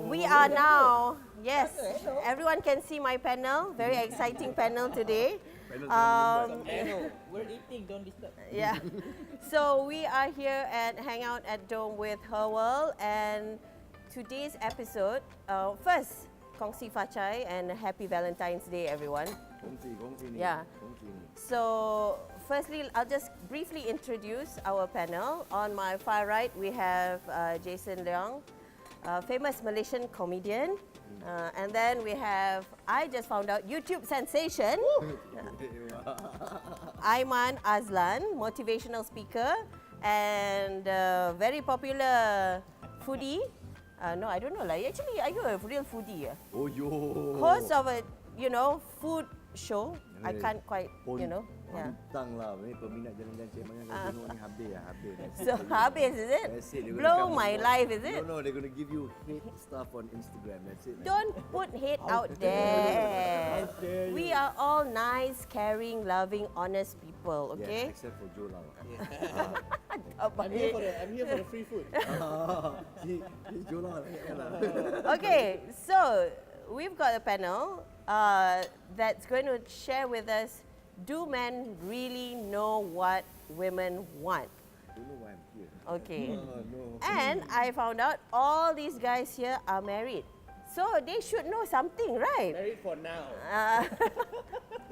We are now, yes, everyone can see my panel, very exciting panel today. We're eating, don't disturb. Yeah, so we are here at Hangout at Dome with Her World, and today's episode, first, Kongsi Fachai and Happy Valentine's Day everyone. Yeah. So, firstly, I'll just briefly introduce our panel. On my far right, we have Jason Leong, famous Malaysian comedian. And then we have, I just found out, YouTube sensation, Aiman Azlan, motivational speaker, and very popular foodie. No, I don't know. Actually, are you a real foodie? Oh, yo. Host of a, food show. I can't quite, Yeah. Pantang lah, ni peminat jalan-jalan Cik Mangan kau tengok ni habis. So habis, is it? That's it. Blow my life, is it? No, they're going to give you hate stuff on Instagram. That's it. Man. Don't put hate out there. We are all nice, caring, loving, honest people, okay? Yes, except for Joe Lau. I'm here for the free food. He's Joe Lau. Okay, so we've got a panel that's going to share with us, do men really know what women want? I don't know why I'm here. Okay. No. And I found out all these guys here are married. So they should know something, right? Married for now.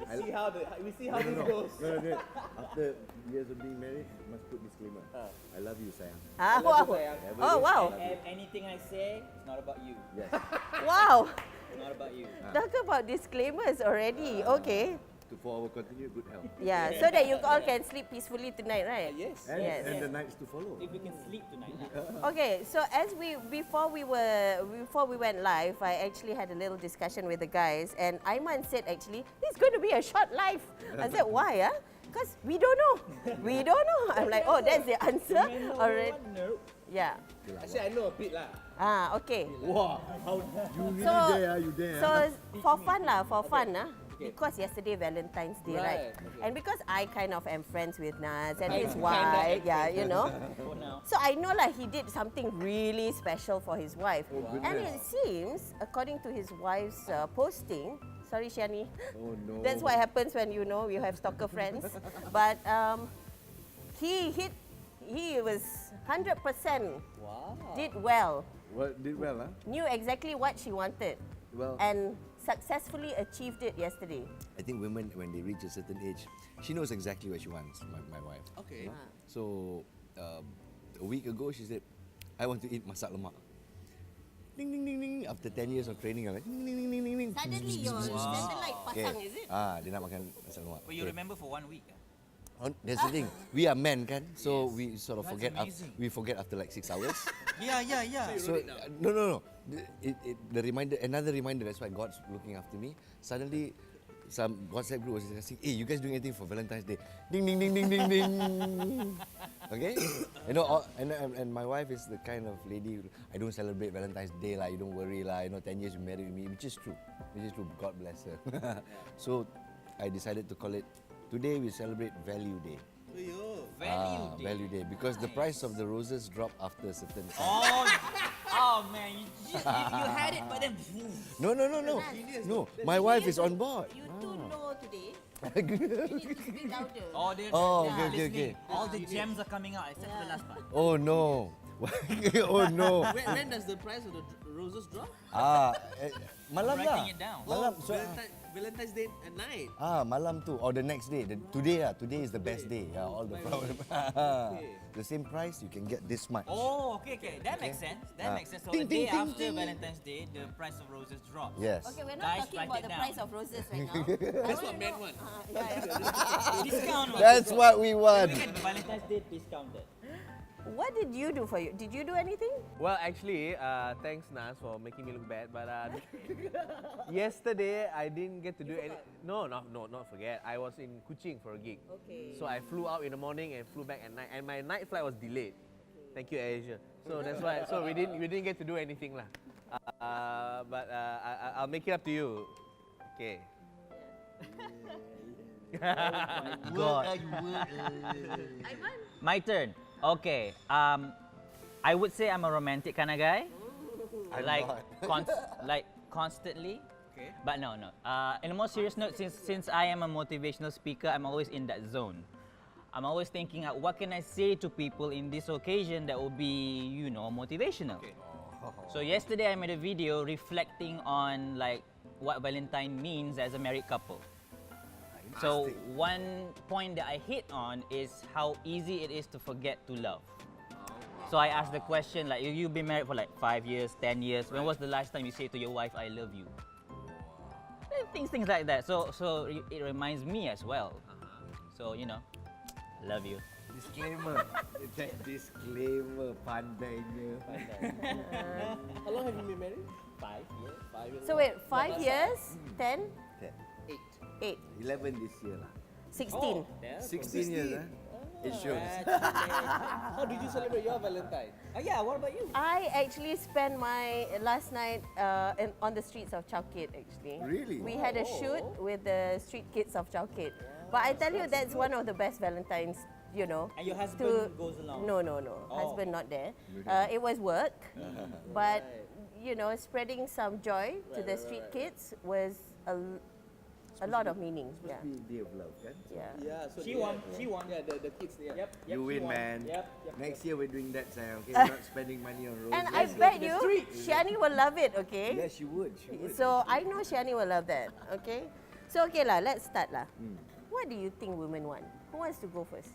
We see how this goes. No. After years of being married, you must put disclaimer. I love you, sayang. Oh, wow. And anything I say, it's not about you. Yes. Wow. It's not about you. Talk about disclaimers already. Okay. For our continued good health. Yeah, so that you all can sleep peacefully tonight, right? Yes. And the nights to follow. If we can sleep tonight. Okay, so before we went live, I actually had a little discussion with the guys, and Aiman said actually it's going to be a short live. I said why? Because we don't know. We don't know. I'm like, oh, that's the answer already. No. Yeah. Actually, I know a bit lah. Okay. Wow. You really So, there? You there? so for fun. Because yesterday Valentine's Day, right? Okay. And because I kind of am friends with Naz and his Kinda wife, For now. So I know he did something really special for his wife. goodness. And it seems, according to his wife's posting, sorry Shani, Oh no. that's what happens when you have stalker friends. But he was 100%, Wow. did well, Well, did well, huh? knew exactly what she wanted, Well, and successfully achieved it yesterday. I think women, when they reach a certain age, she knows exactly what she wants, my wife. Okay. So, a week ago, she said, I want to eat masak lemak. Ding, ding, ding, ding. After 10 years of training, I'm like, ding, ding, ding, ding, ding, ding. Suddenly your satellite pasang, is it? Dia nak makan masak lemak. But you remember for 1 week. That's the thing. We are men, kan? So Yes. we sort of That's forget. amazing. We forget after like 6 hours. Yeah. So no. The reminder, another reminder. That's why God's looking after me. Suddenly, some WhatsApp group was asking, "Hey, you guys doing anything for Valentine's Day?" Ding, ding, ding, ding, ding, ding. Okay, and my wife is the kind of lady. I don't celebrate Valentine's Day lah. You don't worry lah. 10 years you married me, which is true. God bless her. So, I decided to call it. Today we celebrate Value Day. Value Day because the price of the roses drop after a certain time. Oh man, you had it, but then. No. My wife is on board. You two know today. You need to speak louder. Okay. All the gems are coming out except for the last part. Oh no. Oh no. When does the price of the roses drop? Malam lah. Writing it down. Malam. So, Valentine's Day at night. malam tu or the next day. Today is the best day. Yeah, all the flowers. The same price you can get this much. Oh, okay. That makes sense. So Ding, a day ding, ding, after ding. Valentine's Day, the price of roses drops. Yes. Okay, we're not Guys, talking write about it the down. price of roses right now. That's what men want. Discount. That's what we want. We get Valentine's Day discounted. What did you do for you? Did you do anything? Well, actually, thanks Nas for making me look bad. But yesterday I didn't get to do any. No, not forget. I was in Kuching for a gig. Okay. So I flew out in the morning and flew back at night, and my night flight was delayed. Thank you, AirAsia. So that's why. So we didn't get to do anything lah. But I'll make it up to you. Okay. God. My turn. Okay. I would say I'm a romantic kind of guy. like constantly. Okay. But no. In a more serious note, since I am a motivational speaker, I'm always in that zone. I'm always thinking, what can I say to people in this occasion that will be, motivational. Okay. So yesterday I made a video reflecting on like what Valentine means as a married couple. So one point that I hit on is how easy it is to forget to love. So I asked the question, like, you've been married for like 5 years, 10 years. When was the last time you say to your wife, "I love you"? Things like that. So it reminds me as well. So love you. Disclaimer. That disclaimer, pandainya. How long have you been married? 5 years. 5 years. So wait, 5 years, 10, 8. 8, 11 this year lah. 16. 16 years, huh? It shows. How did you celebrate your Valentine? Oh yeah, what about you? I actually spent my last night on the streets of Chowkit actually. Really? We had a shoot with the street kids of Chowkit. But I tell you, that's one of the best Valentines, And your husband goes along? No. Oh. Husband not there. It was work. But, spreading some joy to the street kids was a lot of meaning. Yeah. Be day of love, kan? Yeah. Yeah, so She they- won. She won. Yeah, the kids. Yeah. Yep. You she win, won. man. Yep. Next year we're doing that, Sam. Okay, we're not spending money on roses. And I bet you, Shani will love it, okay? Yes, she would. She would. So I know Shani will love that, okay? So okay lah, let's start lah. What do you think women want? Who wants to go first?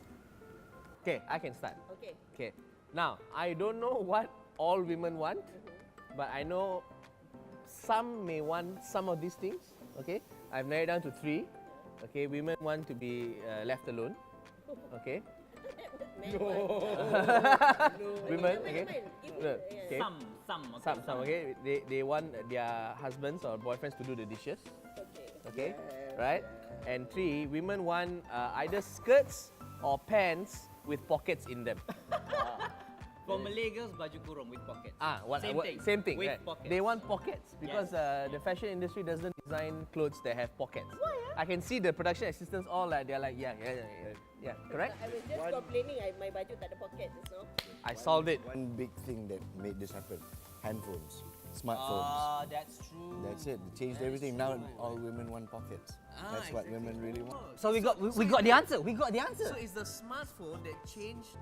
Okay, I can start. Okay. Okay. Now, I don't know what all women want, but I know some may want some of these things. Okay, I've narrowed down to 3. Okay, women want to be left alone. Okay. Women. Okay. Okay. Some. Okay. They want their husbands or boyfriends to do the dishes. Okay. Right. And 3, women want either skirts or pants with pockets in them. For Malay girls, baju kurung with pockets. Same thing. With Right. pockets. They want pockets because the fashion industry doesn't design clothes that have pockets. I can see the production assistants all they're like, yeah, correct? I was just complaining my baju tak ada pocket just now. I solved it. One big thing that made this happen: handphones, smartphones. That's true. That's it. They changed everything. Now all women want pockets. That's what women really want. So we got the answer. We got the answer. So it's the smartphone that changed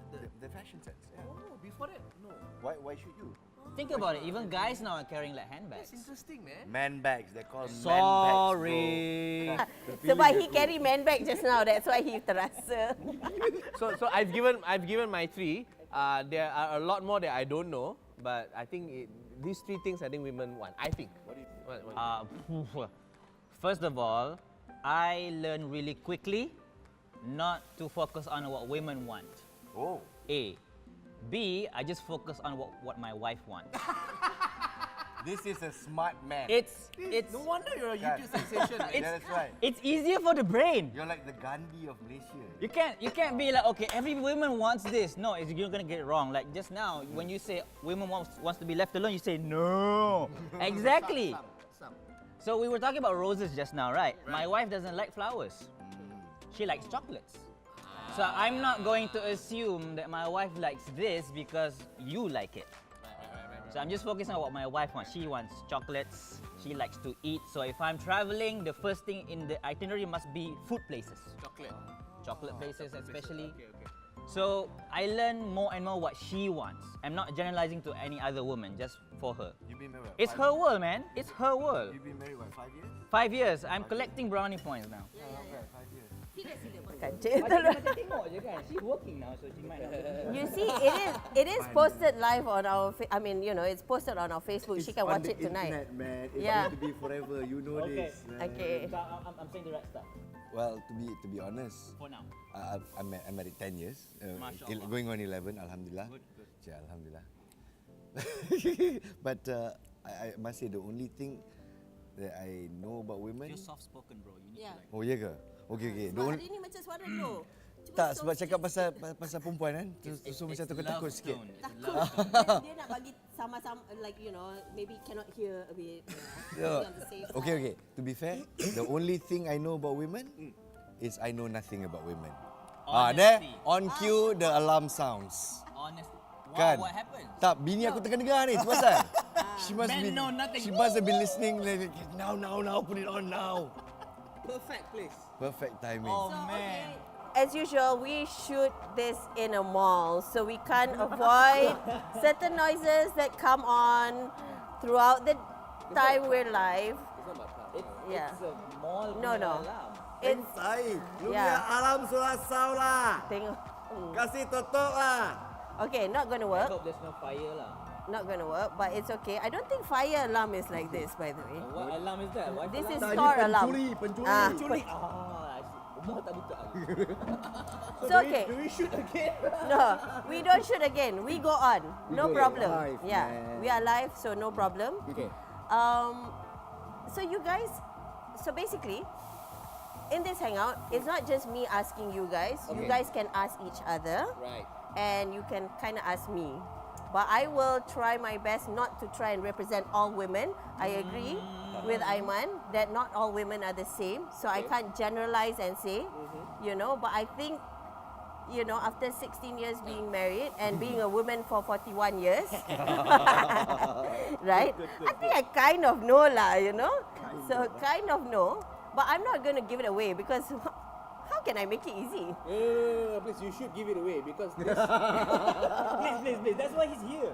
The fashion sense. Yeah. Oh, before that, no. Why should you? Think about it. Even guys now are carrying like handbags. That's interesting, man. Man bags. They're called Sorry. man bags, bro. Sebab he carry man bag just now, that's why he terasa. So I've given my 3. There are a lot more that I don't know, but I think these 3 things I think women want. I think. What do you? First of all, I learn really quickly not to focus on what women want. Oh. A. B. I just focus on what my wife wants. This is a smart man. It's No wonder you're a God. YouTube sensation, man. Yeah, that's right. it's easier for the brain. You're like the Gandhi of Malaysia. You can't be like, okay, every woman wants this. No, you're gonna get it wrong. Like just now, when you say women wants to be left alone, you say no. Exactly. Some. So we were talking about roses just now, right? My wife doesn't like flowers. She likes chocolates. So I'm not going to assume that my wife likes this because you like it. So I'm just focusing on what my wife wants. She wants chocolates. She likes to eat. So if I'm traveling, the first thing in the itinerary must be food places. Chocolate places especially. Okay. So I learn more and more what she wants. I'm not generalizing to any other woman, just for her. You've been married. It's her world, man. It's her world. You've been married what, 5 years? 5 years. I'm collecting brownie points now. Not bad, 5 years. Tengok je kan. She's working now, so she might not. You see, it is posted live on our. It's posted on our Facebook. She can watch it tonight. Internet, man. It's Yeah. going to be forever. You know Okay. this. Man. Okay. So I'm saying the right stuff Well, to be honest, for now. I'm married 10 years. Mashallah. Going on 11, alhamdulillah. Good. Yeah, alhamdulillah. But I must say the only thing that I know about women. You're soft spoken, bro. You need Yeah. to like. Oh ya ke? Okay. The Sebab only, hari ni macam suara lo. tak sebab cakap pasal perempuan kan. So macam takut-takut sikit. Dia nak bagi sama-sama, maybe cannot hear a bit. Yeah. On the safe side. Okay. To be fair, the only thing I know about women is I know nothing about women. There Honesty. on cue the alarm sounds. Honest. Kan? What happened? Tak, bini aku tengah dengar ni. Tu pasal. She must Men be know nothing. She must have been listening. Like, now, put it on now. Perfect place. Perfect timing. Oh So, man. As usual, we shoot this in a mall, so we can't avoid certain noises that come on throughout the time we're live. It's not my part. Yeah. It's a mall. No, punya no. alarm. It's Lu Yeah. punya alam surasau lah. tengok. Kasih tutup lah. Okay, not gonna I work. hope there's no fire lah. Not gonna work, but it's okay. I don't think fire alarm is like this, by the way. What alarm is that? What This is alarm? store alarm. Pencuri. Ah, Curi. I see. Umur tak buka lagi. it's okay. Do we shoot again? No, we don't shoot again. We go on. No go problem. live, Yeah, man. we are live, so no problem. Okay. So you guys, so basically, in this hangout, it's not just me asking you guys. You Okay. guys can ask each other, Right. and you can kind of ask me. But I will try my best not to try and represent all women. I agree with Aiman that not all women are the same. So I can't generalize and say, you know, but I think, you know, after 16 years being married and being a woman for 41 years, right? I think I kind of know lah, you know? So kind of know. But I'm not going to give it away because how can I make it easy? No, please, you should give it away because this, Please. That's why he's here.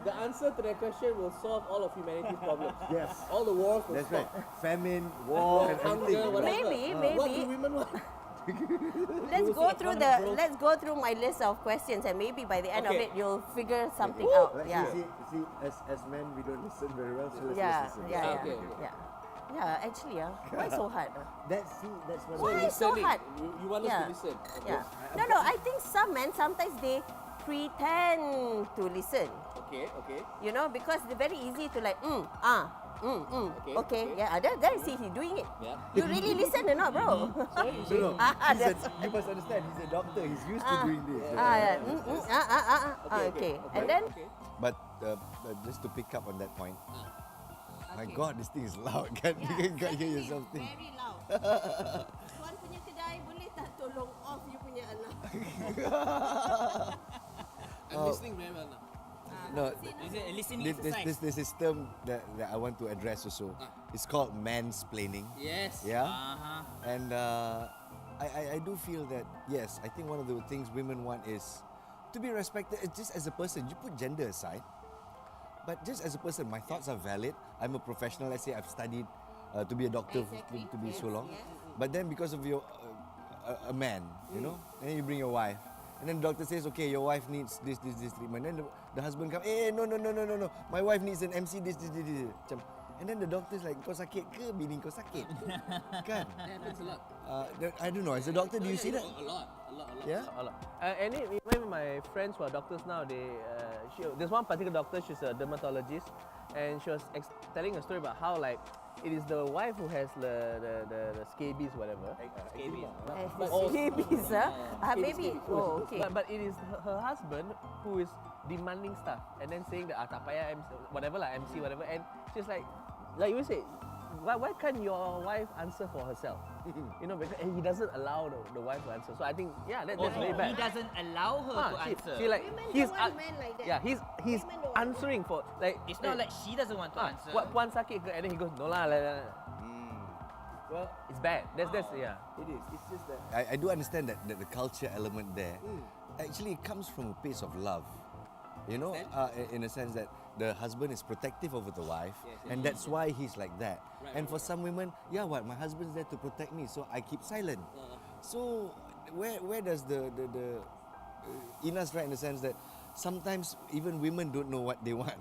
the answer to that question will solve all of humanity's problems. Yes. All the wars will That's stop. right. Famine, war, and Hunger, everything. whatever. Maybe, What do maybe. women want? Let's will go see through economic growth. let's go through my list of questions and maybe by the end of Okay. it you'll figure something out. Like, Yeah. see, as men, we don't listen very well, so let's Yeah, listen. yeah, Okay, yeah, okay. yeah. Yeah, actually, why so hard? That's what Why so Listening. hard? You want us Yeah. to listen. Okay. Yeah. No, I think some men sometimes they pretend to listen. Okay. You know, because they're very easy to like, Okay, okay, okay. yeah, there see he doing it. Yeah. You really listen or not, bro? No, that's you must understand, he's a doctor, he's used to doing this. yeah. Okay. And then, But just to pick up on that point, my God, this thing is loud. Can't you can't hear yourself think? very loud. Tuan punya kedai boleh tak tolong off you punya alarm? I'm listening very well now. No, Is it a listening this exercise? the system that I want to address also. It's called mansplaining. Yes. Yeah. Uh-huh. And I do feel that, yes, I think one of the things women want is to be respected just as a person. You put gender aside, but just as a person, my thoughts are valid. I'm a professional. Let's say I've studied to be a doctor Exactly. to be so Yes, long. yes. But then because of your a man, you know, and then you bring your wife. And then the doctor says, okay, your wife needs this treatment. Then the husband comes, no. My wife needs an MC, this. Macam, and then the doctor's like, kau sakit ke? Bini kau sakit. Kan? That happens a lot. I don't know. As a doctor, do you see that? A lot. Yeah? And even my friends who are doctors now, there's one particular doctor, she's a dermatologist, and she was telling a story about how like it is the wife who has the scabies, whatever. Scabies. Scabies, maybe. Oh, okay. But it is her husband who is demanding stuff and then saying that tak payah MC, whatever lah, MC whatever, and she's like you say, why can't your wife answer for herself? You know, because and he doesn't allow the wife to answer. So I think that's very bad. He doesn't allow her to answer. See, like Women he's don't want men like that. yeah, he's Women don't want answering for like It's not like she doesn't want to answer. what puan sakit ke, and then he goes no lah. Well, it's bad. That's yeah. It is. It's just that. I do understand that the culture element there actually comes from a place of love. You know, in a sense that the husband is protective over the wife, and that's why he's like that. And for some women, my husband's there to protect me, so I keep silent. So where does the Ina's right in the sense that sometimes even women don't know what they want.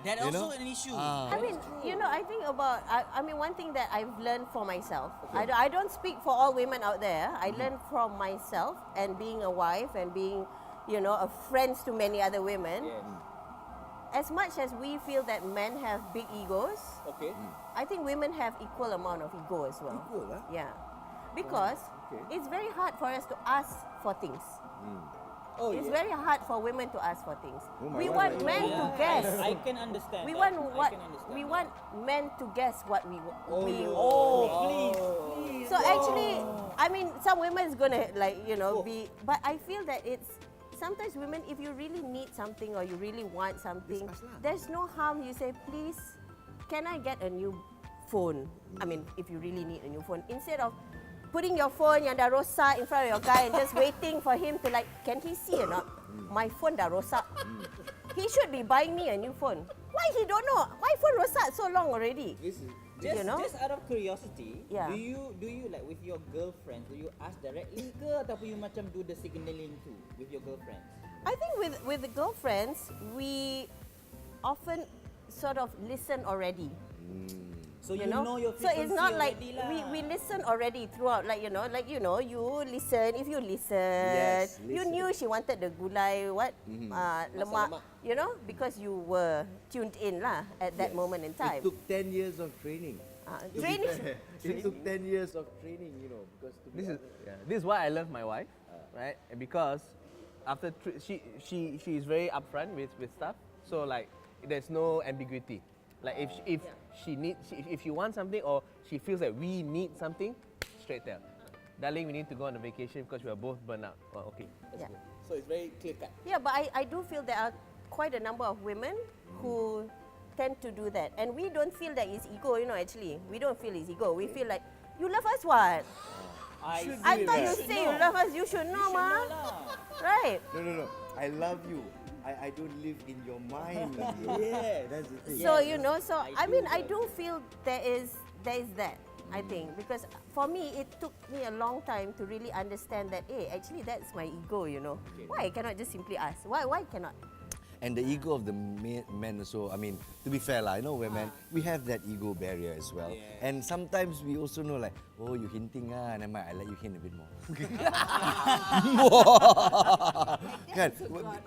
That's You know? also an issue. I mean, you know, I think about, I mean, one thing that I've learned for myself, I don't speak for all women out there, I learned from myself and being a wife and being, you know, a friend to many other women. As much as we feel that men have big egos, Okay. I think women have equal amount of ego as well. Equal, huh? Yeah. Because it's very hard for us to ask for things. Oh, It's yeah. very hard for women to ask for things. Oh my We God, want like- men to guess. I can understand. We that. want I can understand we that. want men to guess what we Please. So actually, I mean, some women is gonna like, you know, be, but I feel that it's sometimes women, if you really need something or you really want something, Just ask lah. there's no harm. You say, please, can I get a new phone? I mean, if you really need a new phone, instead of putting your phone yang dah rosak in front of your guy and just waiting for him to like, can he see or not? My phone dah rosak. He should be buying me a new phone. Why he don't know? My phone rosak so long already. Just, You know? just out of curiosity, Yeah. do you like with your girlfriend, do you ask directly ke ataupun you macam do the signaling too with your girlfriends? I think with the girlfriends, we often sort of listen already. So you know your So it's not like frequency already lah. we listen already throughout, like you listen. If you listen, Yes, you listen. knew she wanted the gulai lemak, because you were tuned in lah at that moment in time. It took 10 years of training. To be Training. fair. It took 10 years of training, because to be This is why I love my wife, right? And because after she is very upfront with stuff, so like there's no ambiguity. Like if you want something or she feels that we need something, straight tell. Darling, we need to go on a vacation because we are both burnt out. Oh, okay. Yeah. So it's very clear cut. Yeah, but I do feel there are quite a number of women who tend to do that, and we don't feel that it's ego. Actually, we don't feel it's ego. We feel like you love us, what? I thought you say you love us. You should know, ma. Right? No. I love you. I don't live in your mind. Yes. That's the thing. So I do feel there is that. I think because for me it took me a long time to really understand that. Hey, actually that's my ego. Why I cannot just simply ask? Why cannot? And the ego of the men also, I mean, to be fair, I know women, we have that ego barrier as well. Yeah. And sometimes we also know like, oh, you hinting never mind, I let you hint a bit more. Kan?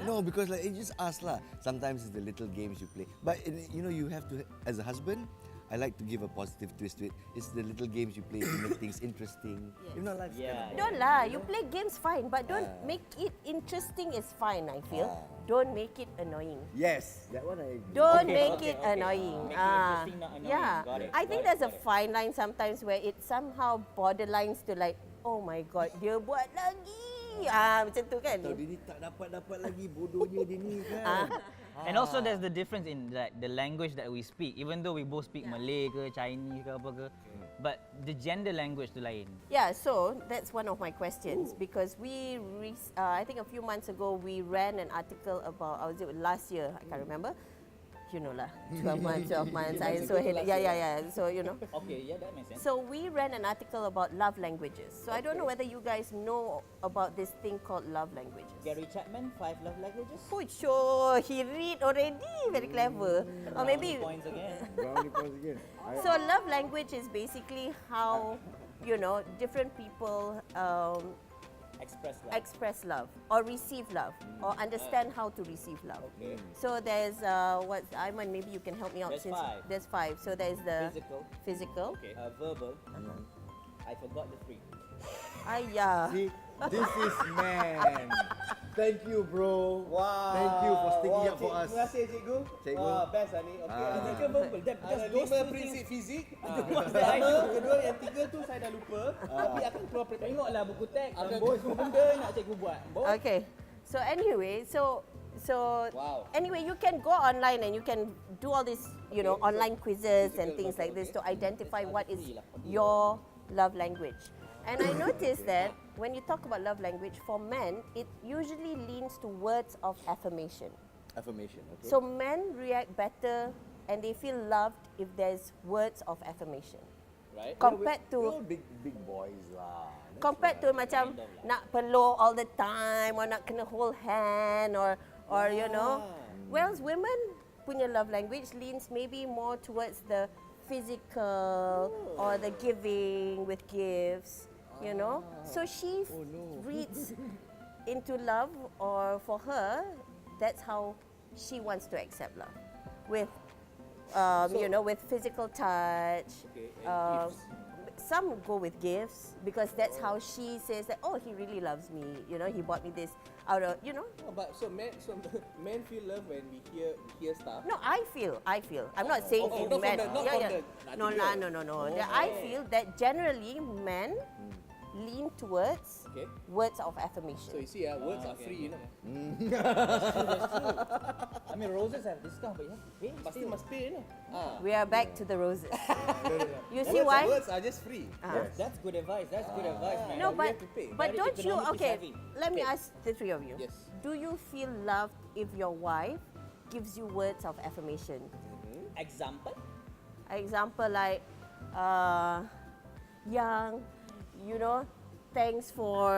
No, because like, you just ask lah. Sometimes it's the little games you play. But you have to, as a husband, I like to give a positive twist to it. It's the little games you play to make things interesting. Life's Yeah. Don't lah. You play games fine, but don't make it interesting. Is fine. I feel. Don't make it annoying. Yes, that one I agree. Don't Okay, make okay, it okay. annoying. Make it interesting, not annoying. Yeah. Got it, I think got it, there's a got it. fine line sometimes where it somehow borderlines to like, oh my god, dia buat lagi. Macam tu kan. Tahu dia ni tak dapat lagi bodohnya dia ni kan. And also there's the difference in like the language that we speak. Even though we both speak Malay ke Chinese ke apa ke, but the gender language tu lain. Yeah, so that's one of my questions because I think a few months ago we ran an article about, was it last year? I can't remember. You know lah, 12 months. I so yeah. So Okay, yeah, that makes sense. So we ran an article about love languages. So I don't know whether you guys know about this thing called love languages. Gary Chapman, 5 love languages. Oh, sure, he read already, very clever. Or maybe. Points again. Brownie points again. So love language is basically how different people express love or receive love or understand how to receive love. Okay. So there's Aiman, maybe you can help me out. There's 5. There's 5. So there's the physical. Okay. Verbal. I forgot the 3. Ayah. See, this is man. Thank you, bro. Wow. Thank you for sticking up for us. Terima kasih, cikgu. Cikgu. Wah, best lah ni. Okay. Physical, verbal. Ada 5 prinsip fizik. Kedua, yang 3 tu saya dah lupa. Tapi akan keluar praktik. Tengoklah buku teks. Amboi semua benda nak cikgu buat. Okay. So anyway, Wow. anyway, you can go online and you can do all these, online quizzes and things like this to identify what is your love language. And I noticed that when you talk about love language for men, it usually leans to words of affirmation. Affirmation, okay. So men react better and they feel loved if there's words of affirmation. Right. Compared We're to all big boys lah. compared to macam nak peluk all the time or nak kena hold hand or whereas women punya love language leans maybe more towards the physical or the giving with gifts, so she reads into love, or for her that's how she wants to accept love with with physical touch. Some go with gifts because that's how she says that, oh, he really loves me. He bought me this out of, Oh, but so men feel love when we hear stuff. No, I feel. I'm not saying not from men. the- not from the No. article. I feel that generally men lean towards Okay. words of affirmation. So you see, words are free, I mean, roses have discount, but you have to pay. Pasti must pay, no? We are back to the roses. No. You see why? Words are just free. That's good advice. That's good advice, man. No, we but have to pay. but Very don't you? economically Okay, savvy. let me ask the three of you. Yes. Do you feel loved if your wife gives you words of affirmation? Example? Example like, Yang, you know, thanks for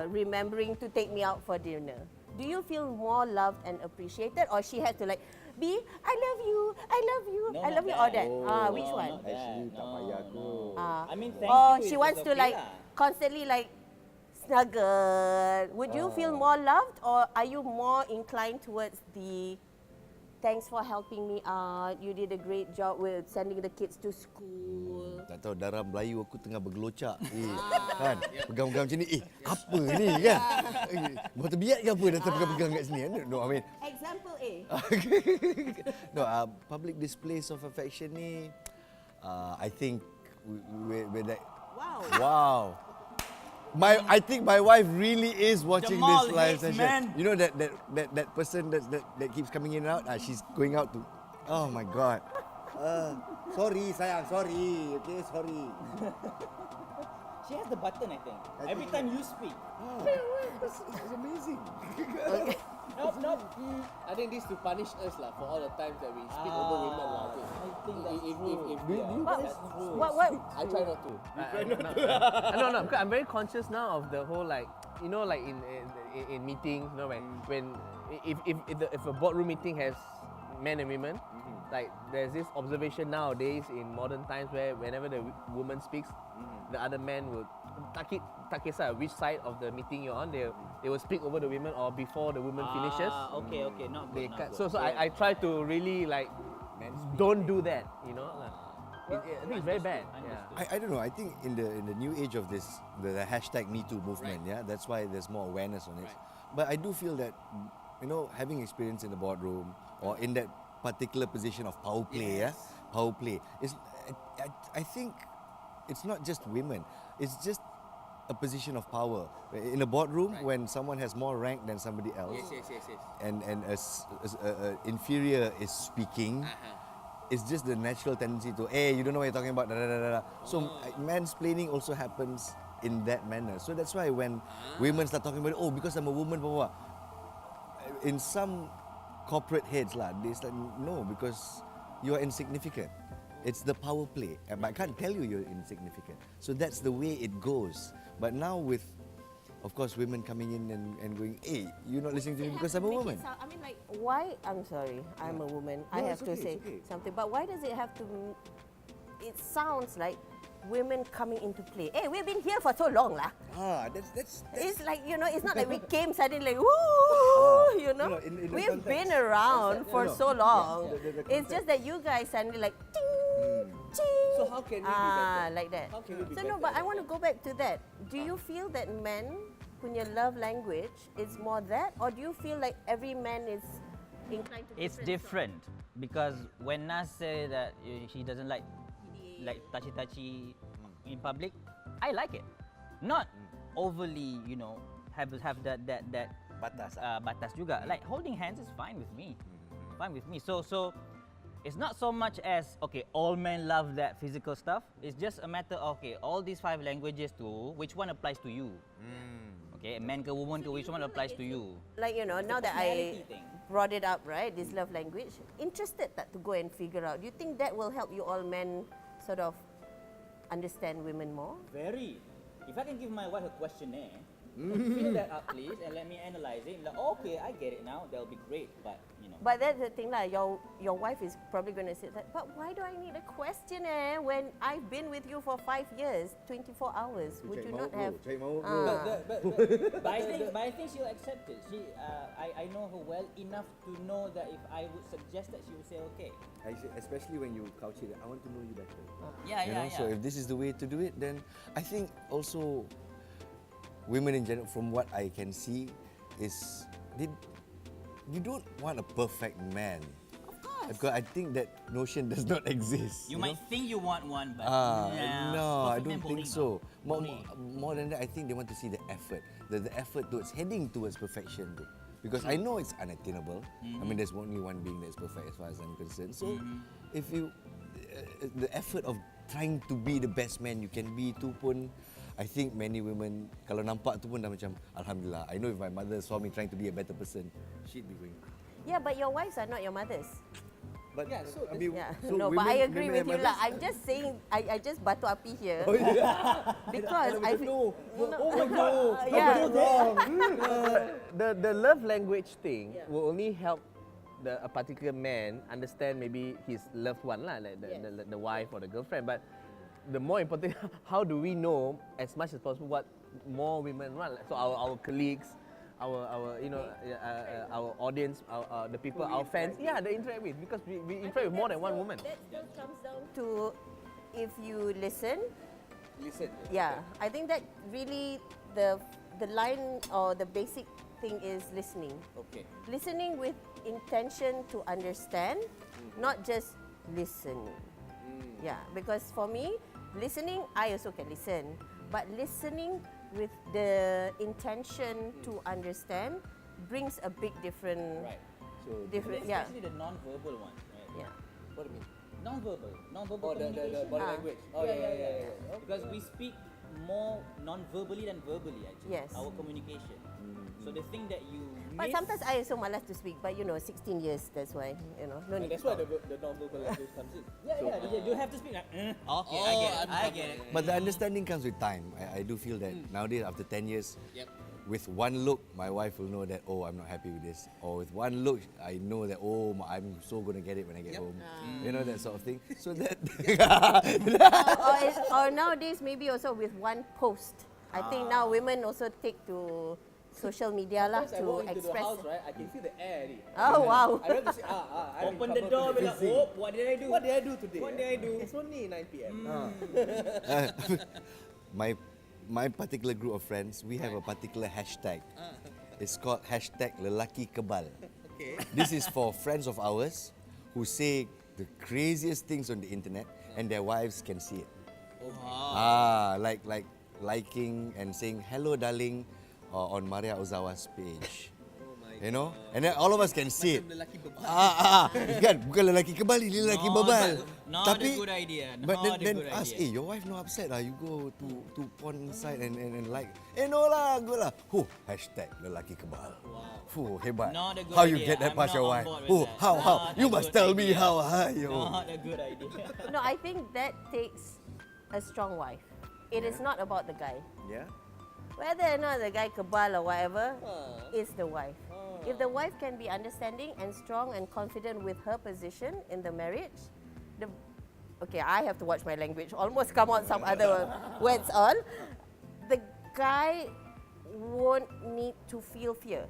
remembering to take me out for dinner. Do you feel more loved and appreciated, or she has to like, B, I love you, I love you, No, I not love you, all that. that? Which one? Not that. Actually, tak payah kot. I mean, thank Or you she is wants to okay like lah. constantly like snuggle. Would you feel more loved, or are you more inclined towards the thanks for helping me out, you did a great job with sending the kids to school? Tak tahu darah Melayu aku tengah bergelocak. Kan? Pegang-pegang macam ni. Apa ni kan? Buat terbiat ke apa datang pegang-pegang kat sini? No, I mean. Example A. No, public displays of affection ni, I think with that. Wow. I think my wife really is watching Jamal this live hates session. men. You know that person that keeps coming in and out. She's going out to. Oh my God. Sorry sayang, sorry. Okay, sorry. She has the button, I think. Every time you speak. It's amazing. Nope. I think this to punish us lah for all the times that we speak over women lah. Okay. I think that's true. What? I try not to. No, because I'm very conscious now of the whole like, you know, like in meetings, you know, when if a boardroom meeting has men and women, like there's this observation nowadays in modern times where whenever the woman speaks, the other man will tak kisah which side of the meeting you're on, they will speak over the women or before the woman finishes. Okay, not They good. cut. So I try to really like don't do that, you know. I think it's very bad. Yeah. I don't know. I think in the new age of this, the hashtag #MeToo movement, yeah, that's why there's more awareness on it. But I do feel that, you know, having experience in the boardroom or in that particular position of power play, power play is. I think it's not just women. It's just a position of power in a boardroom when someone has more rank than somebody else. Yes. And a inferior is speaking. It's just the natural tendency to, hey, you don't know what you're talking about. Da, da, da, da. So mansplaining also happens in that manner. So that's why when women start talking about, oh, because I'm a woman, blah, blah, blah. In some corporate heads lah, they like, no, because you are insignificant. It's the power play. But I can't tell you you're insignificant. So that's the way it goes. But now with, of course, women coming in and going, hey, you're not listening to me because I'm a woman. I mean, like, why? I'm sorry, I'm a woman. I No, have it's to okay, say it's okay. something. But why does it have to? It sounds like women coming into play. Hey, we've been here for so long, lah. That's It's like, you know, it's not like we came suddenly, like, woo, you know. No, in the We've context. been around for No. so long. The It's just that you guys suddenly like, ting, ting. So how can we be better? Like that. How can we be So no, better but I at want to go back to that. Do you feel that men punya love language is more that, or do you feel like every man is inclined to It's different because when Nas say that she doesn't like touchy in public, I like it. Not overly, you know, have that batas juga. Like holding hands is fine with me. Fine with me. So it's not so much as okay, all men love that physical stuff. It's just a matter of okay, all these 5 languages too, which one applies to you? Okay, man ke woman ke, which one applies to you? Like, you know, now that I personality thing. brought it up, right, this love language, interested that to go and figure out. Do you think that will help you all men sort of understand women more? Very. If I can give my wife a questionnaire, fill that up please and let me analyze it. Like, okay, I get it now. That'll be great. But you know. But that's the thing lah. Your wife is probably going to say that. But why do I need a questionnaire when I've been with you for 5 years, 24 hours? Would you not have? Cari maut But I think she'll accept it. I know her well enough to know that if I would suggest that, she would say okay. Especially when you couch it, I want to know you better. You know, so if this is the way to do it, then I think also women in general, from what I can see, is you don't want a perfect man. Of course. Because I think that notion does not exist. You might think you want one, but No, I perfect man don't think boring so. lah. Boring. More than that, I think they want to see the effort. The effort towards heading towards perfection. because I know it's unattainable. I mean, there's only one being that's perfect as far as I'm concerned. So, if you, the effort of trying to be the best man you can be tu pun, I think many women kalau nampak tu pun dah macam alhamdulillah. I know if my mother saw me trying to be a better person, she'd be going. Yeah, but your wives are not your mothers. But Yeah, so I mean, Yeah. so No, but I agree women with you have lah. mothers? I'm just saying, I just batu api here. Oh yeah. Because I feel, Oh my God. yeah. Wrong. The love language thing will only help a particular man understand maybe his loved one lah, like the wife or the girlfriend. But the more important, how do we know as much as possible what more women want? So our colleagues, our our audience, the people, our fans, they interact with, because we interact with more than one woman. That still comes down to if you listen. Listen. Yeah, I think that really the line or the basic thing is listening. Okay. Listening with intention to understand, not just listen. Yeah, because for me, listening, I also can listen, but listening with the intention to understand brings a big different, Right. So different, yeah, Especially the non-verbal ones, right? yeah. what do you mean? Non-verbal Oh, the communication. body Ah. language. Oh yeah. Okay. Because we speak more non-verbally than verbally actually. Yes. Our communication. So the thing that you But miss, sometimes I also malas to speak, but 16 years, that's why, no And need that's to why talk. the non-verbal language comes in. you have to speak like, okay, I get it. But the understanding comes with time. I do feel that nowadays, after 10 years, with one look, my wife will know that, oh, I'm not happy with this. Or with one look, I know that, oh, I'm so going to get it when I get home. You know, that sort of thing. So that... or nowadays, maybe also with one post. I think now women also take to social media lah Once I to walk into the express. house, right, I can feel the air. Oh wow! I don't have to say, I'm in Open the trouble door, be today. like, oh, what did I do? What did I do today? What did I do? It's only 9 p.m. my particular group of friends, we have a particular hashtag. It's called hashtag lelaki kebal. Okay. This is for friends of ours who say the craziest things on the internet and their wives can see it. Like liking and saying hello darling on Maria Ozawa's page. You know? And then all of us can see it. Lelaki bebal. Kan? Bukan lelaki kebal, ini lelaki bebal. Not a good idea. But Not a then good ask, idea. your wife no upset lah. You go to porn site and like, no lah, go lah. Hashtag lelaki kebal. Hebat. Not a good How you idea. get that I'm past not your on wife? board with that. How? Not You a must good tell me idea. how. Not a good idea. No, I think that takes a strong wife. It is not about the guy. Yeah. Whether or not the guy kebal or whatever, it's the wife. If the wife can be understanding and strong and confident with her position in the marriage, okay, I have to watch my language. Almost come on some other words on. The guy won't need to feel fear.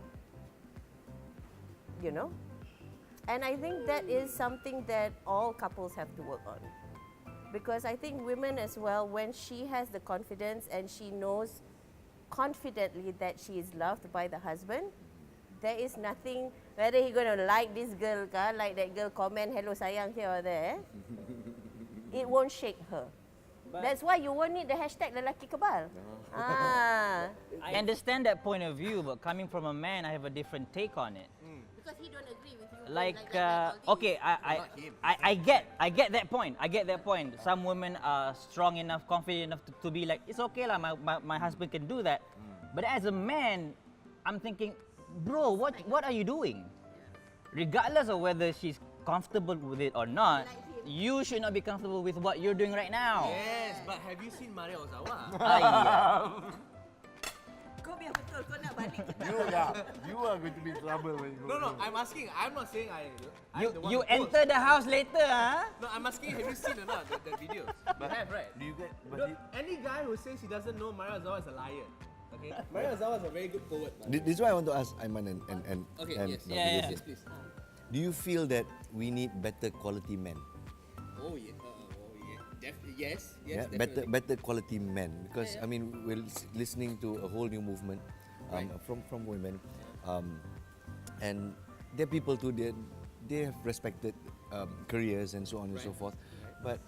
And I think that is something that all couples have to work on. Because I think women as well, when she has the confidence and she knows confidently that she is loved by the husband, there is nothing, whether he going to like this girl, like that girl comment, hello sayang here or there, it won't shake her. That's why you won't need the hashtag lelaki kebal. I understand that point of view, but coming from a man, I have a different take on it. Because he don't agree with you. Like, okay, I get that point. I get that point. Some women are strong enough, confident enough to be like, it's okay lah, my husband can do that. But as a man, I'm thinking, bro, what are you doing? Regardless of whether she's comfortable with it or not, you should not be comfortable with what you're doing right now. Yes, but have you seen Maria Ozawa? Kau biar betul, kau nak balik ke tak? You are going to be in trouble when you No, I'm asking. I'm not saying I'm the one You who post. enter the house later, huh? No, I'm asking. Have you seen or not the videos? You have, right? Do you get? Any guy who says he doesn't know Maria Ozawa is a liar. Okay. Maria Ozawa is a very good poet. Man. This is why I want to ask Aiman and Okay, and yes. Dr. Yeah, Jason. Yes, please. Do you feel that we need better quality men? Oh yeah. Yes. Yeah, Definitely. better quality men, because I mean we're listening to a whole new movement from women, and they're people too. They have respected careers and so on and so forth, but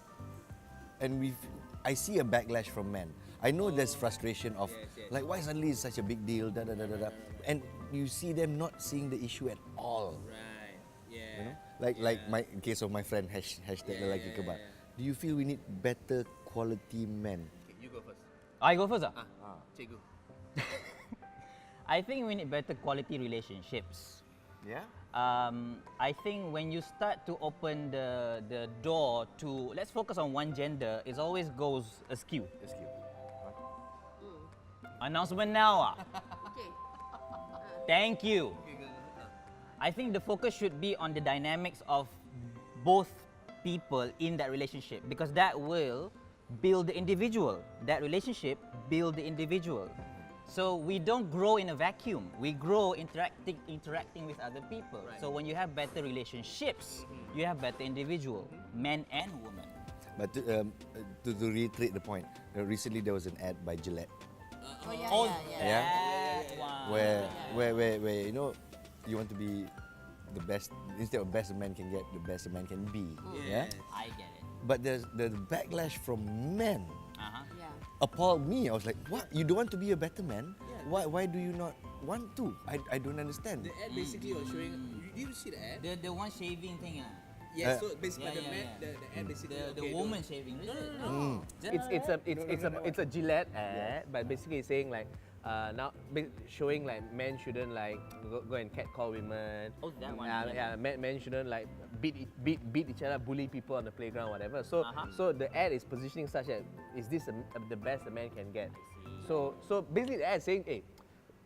I see a backlash from men. I know there's frustration of like, why suddenly it's such a big deal, and you see them not seeing the issue at all. Right. You Yeah. know? Like my in case of my friend hashtag lelaki kebab. Do you feel we need better quality men? Okay, you go first. I go first. Cikgu. I think we need better quality relationships. Yeah. I think when you start to open the door to, let's focus on one gender, it always goes askew. Announcement now. Okay. Thank you. I think the focus should be on the dynamics of both people in that relationship, because that will build the individual. That relationship build the individual. So we don't grow in a vacuum. We grow interacting with other people. Right. So when you have better relationships, you have better individual, men and women. But to reiterate the point, recently there was an ad by Gillette Oh yeah, Oh, Yeah. that one. where you know you want to be the best, instead of best a man can get, the best a man can be. Yeah. I get it. But there's the backlash from men Uh-huh. Yeah. appalled me. I was like, what? You don't want to be a better man? Why do you not want to? I don't understand. The ad basically was showing. Did you see the ad? The one shaving thing. Yes. So basically, Yeah, the yeah, man, yeah. the ad basically. The okay, woman don't- shaving. No. It's a Gillette ad, but basically saying like now showing like men shouldn't like go and catcall women. Oh, that one. Men shouldn't like beat each other, bully people on the playground, whatever. So Uh-huh. so the ad is positioning such as, is this the best a man can get? So basically the ad saying, hey,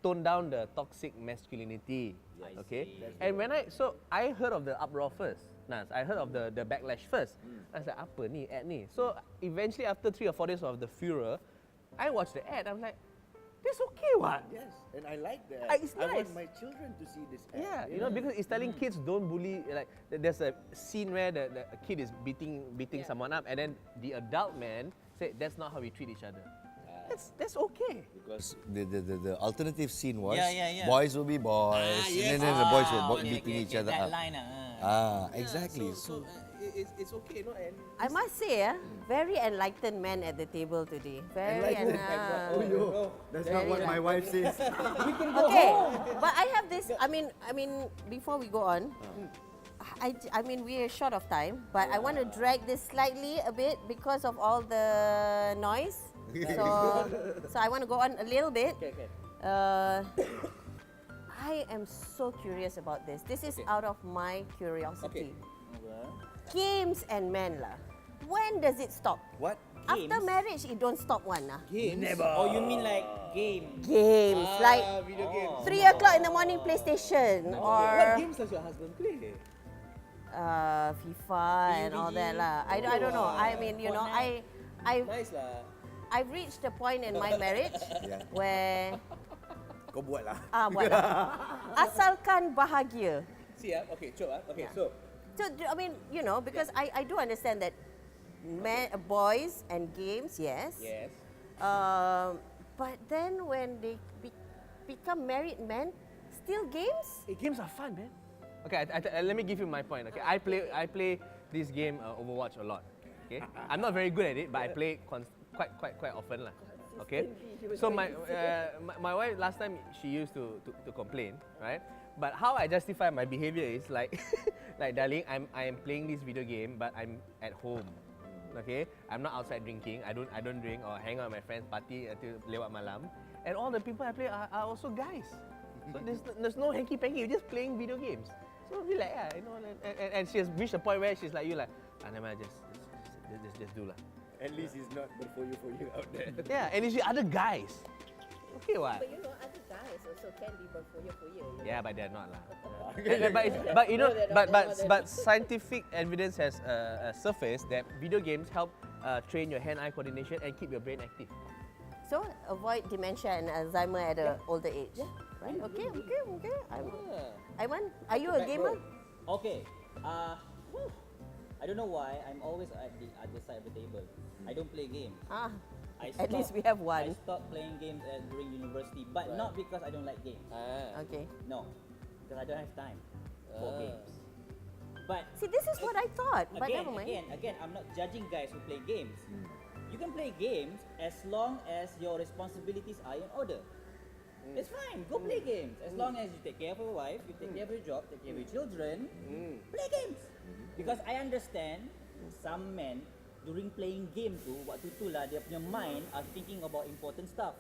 tone down the toxic masculinity. I Okay. see. And I heard of the uproar first. I heard of the backlash first. I was like, apa ni ad ni? So eventually after 3 or 4 days of the furor, I watched the ad. I'm like, that's okay, what? Yes, and I like that. It's I nice. want my children to see this ad. Yeah, you know, because it's telling kids don't bully. Like there's a scene where the kid is beating someone up, and then the adult man said that's not how we treat each other. That's okay. Because the alternative scene was Yeah. boys will be boys, yes. and then the boys will okay, beating each other that up. line. Exactly. So it's okay, no? And I must say, very enlightened man at the table today. Very Oh, yo, that's not what my wife says. Okay, but I have this. I mean, before we go on, I mean, we are short of time, but I want to drag this slightly a bit because of all the noise. So I want to go on a little bit. Okay. I am so curious about this. This is out of my curiosity. Games and men lah. When does it stop? What? After marriage, it don't stop one lah. games. Oh, you mean like game? Games like Video games. 3 o'clock in the morning PlayStation What or games does your husband play? FIFA and all that lah. I don't know. I mean, you know, Nice lah. I've reached a point in my marriage where Kau buat lah. buat lah. Asalkan bahagia. See okay, coba. Okay, so So I mean, you know, because I do understand that boys and games, yes. yes. But then when they become married men, still games? Games are fun, man. Okay, let me give you my point. Okay, I play this game Overwatch a lot. Okay, I'm not very good at it, but I play quite often lah. Okay, so my wife last time she used to complain, right? But how I justify my behavior is like, like darling, I'm playing this video game, but I'm at home. Okay, I'm not outside drinking. I don't drink or hang out with my friends, party until lewat malam. And all the people I play are also guys. So there's no hanky panky. You're just playing video games. So relax, you know. And she has reached a point where she's like, you like, never mind, just do lah. At least it's not for you out there. Yeah, and it's with other guys. Okay, what? But you know, other guys also can be berfoya. Yeah, but they're not lah. but you know, but scientific evidence has surfaced that video games help train your hand-eye coordination and keep your brain active. So avoid dementia and Alzheimer at an older age. Right? Okay. Aiman, are you a gamer? Okay. I don't know why I'm always at the other side of the table. I don't play games. At least we have I one. stopped playing games during university, but not because I don't like games. Okay. No, because I don't have time for games. But See, this is what I thought, but never mind. again, I'm not judging guys who play games. You can play games as long as your responsibilities are in order. It's fine. Go play games. As long as you take care of your wife, you take care of your job, take care of your children, play games. Because I understand some men during playing game tu, waktu tu lah dia punya mind are thinking about important stuff.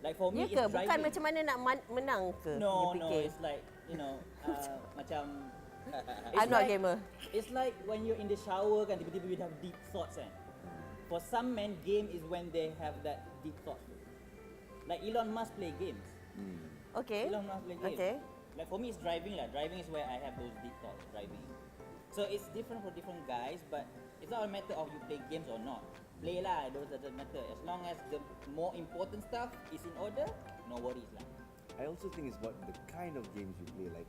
Like for me, Ya ke? it's Bukan driving. macam mana nak menang ke? No, dia no, fikir? it's like, you know, macam... I'm not gamer. It's like when you're in the shower kan, tiba-tiba you have deep thoughts kan. For some men, game is when they have that deep thought. Like Elon Musk play games. Okay. Elon Musk play games. Okay. Like for me, it's driving lah. Driving is where I have those deep thoughts, driving. So it's different for different guys, but it's not a matter of you play games or not. Play lah, those doesn't matter. As long as the more important stuff is in order, no worries lah. I also think it's about the kind of games you play. Like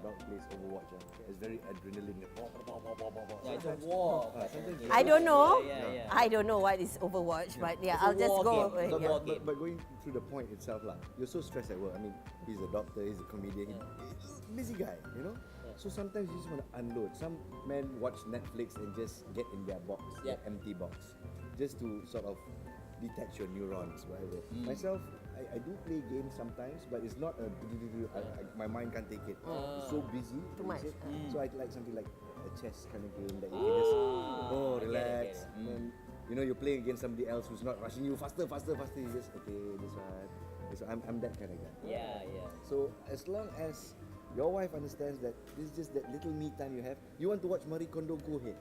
dog plays Overwatch. It's very adrenaline. Yeah, it's a war. Sometimes I don't know. Yeah. I don't know what is Overwatch, but yeah, It's a I'll just war go. game. It's a yeah. war game. But going through the point itself, you're so stressed at work. I mean, he's a doctor, he's a comedian, he's a busy guy, you know? So sometimes you just want to unload. Some men watch Netflix and just get in their box, their empty box, just to sort of detach your neurons, whatever. Myself, I do play games sometimes, but it's not my mind can't take it. It's so busy. Too much. So I like something like a chess kind of game that you can just relax. And then, you know, you're playing against somebody else who's not rushing you faster. You just this one. I'm that kind of guy. Yeah. So as long as your wife understands that this is just that little me time you have, you want to watch Marie Kondo, go ahead.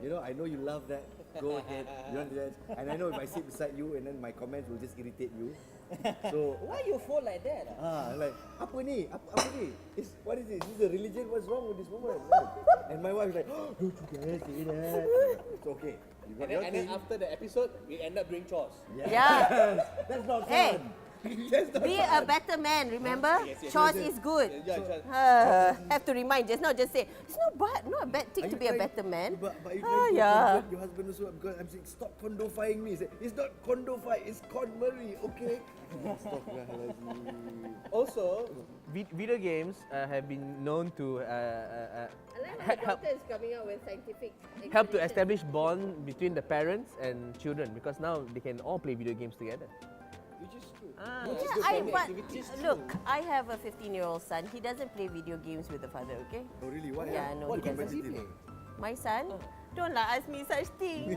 You know, I know you love that. Go ahead. You want that, and I know if I sit beside you, and then my comments will just irritate you. So Why you fall like that? like apa ni? Apa ni? What is this? Is this a religion? What's wrong with this woman? And my wife is like, don't you dare say that. It's okay. You got your And then thing. after the episode, we end up doing chores. Yeah. That's not fun. Hey, That's not be a better man, remember? Yes. Chores is good. Have to remind, just not just say, it's not a bad thing Are to you be a trying- better man. But you Ah, trying to yeah. convert your husband also, because I'm saying stop condofying me. Say, it's not condofy, it's Con Murray, okay? Astaghfirullahalazim. Also, video games have been known to is coming out with scientific help to establish bond between the parents and children, because now they can all play video games together. Which is true. Look, I have a 15-year-old son. He doesn't play video games with the father, okay? Oh really? Why? Yeah, no, What he doesn't. competitive? My son? Don't ask me such things.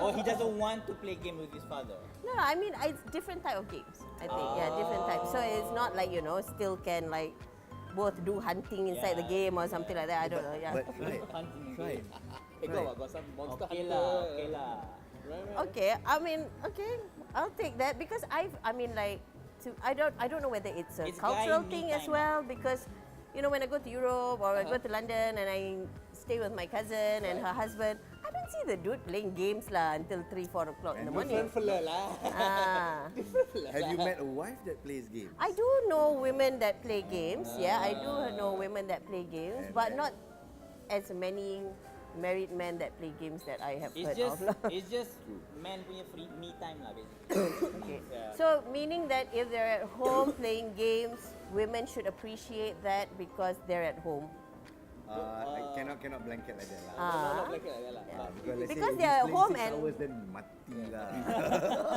Or he doesn't want to play game with his father. No, I mean, it's different type of games, I think. Yeah, different type. So it's not like, you know, still can like both do hunting inside the game or something like that. I don't know, yeah. But try. Hey, got some monster Okay hunter. lah. Okay, I mean, okay, I'll take that because I don't know whether it's a It's cultural guy me thing as time. well, because you know when I go to Europe or I go to London and I stay with my cousin and her husband, I don't see the dude playing games lah until 3-4 o'clock in the morning. Fella lah. Ah, Have you met a wife that plays games? I do know women that play games. Yeah, I do know women that play games, but not as many married men that play games that I have heard of. lah. It's just man punya free me time lah basically. Okay. Yeah. So meaning that if they're at home playing games, women should appreciate that because they're at home. I cannot blanket like that lah. Ah. Like that lah. Because let's Because say if they are he's playing home 6 and- hours, then mati lah.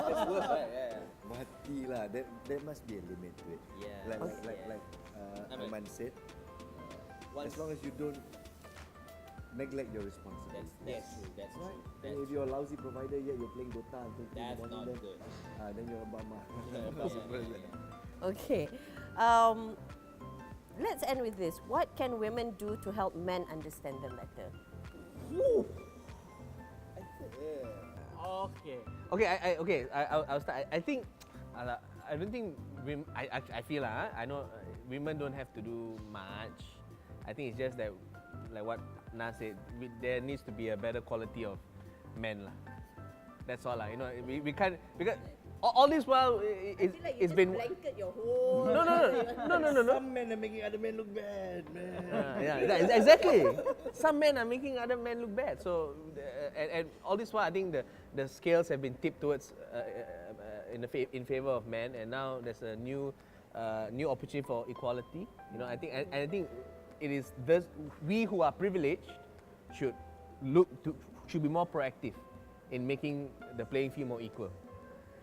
That's worse, right? Yeah. Mati lah. There must be a limit to it. Yeah. Like Aiman said, as long as you don't neglect your responsibilities. That's true. That's Right? true. And if you're a lousy provider yet you're playing Dota until 3 in the That's morning, not then, good. then you're a bummer. Okay. Let's end with this. What can women do to help men understand them better? Okay. I'll start. I think I don't think I feel I know women don't have to do much. I think it's just that, like what Na said, there needs to be a better quality of men lah. That's all lah. You know, we can't, because all this while it's been. blanket your whole. No. Some men are making other men look bad, man. Exactly. Some men are making other men look bad. So, and all this while, I think the scales have been tipped towards in favor of men, and now there's a new opportunity for equality. You know, I think it is we who are privileged should be more proactive in making the playing field more equal.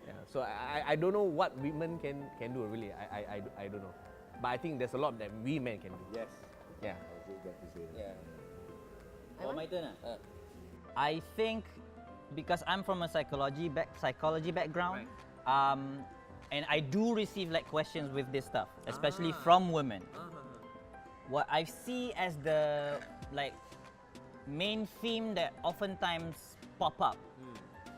Yeah. So I don't know what women can do really. I don't know. But I think there's a lot that we men can do. Yes. Yeah. I was going to say that. Yeah. Oh, my turn. I think because I'm from a psychology background, and I do receive like questions with this stuff, especially from women. What I see as the like main theme that oftentimes pop up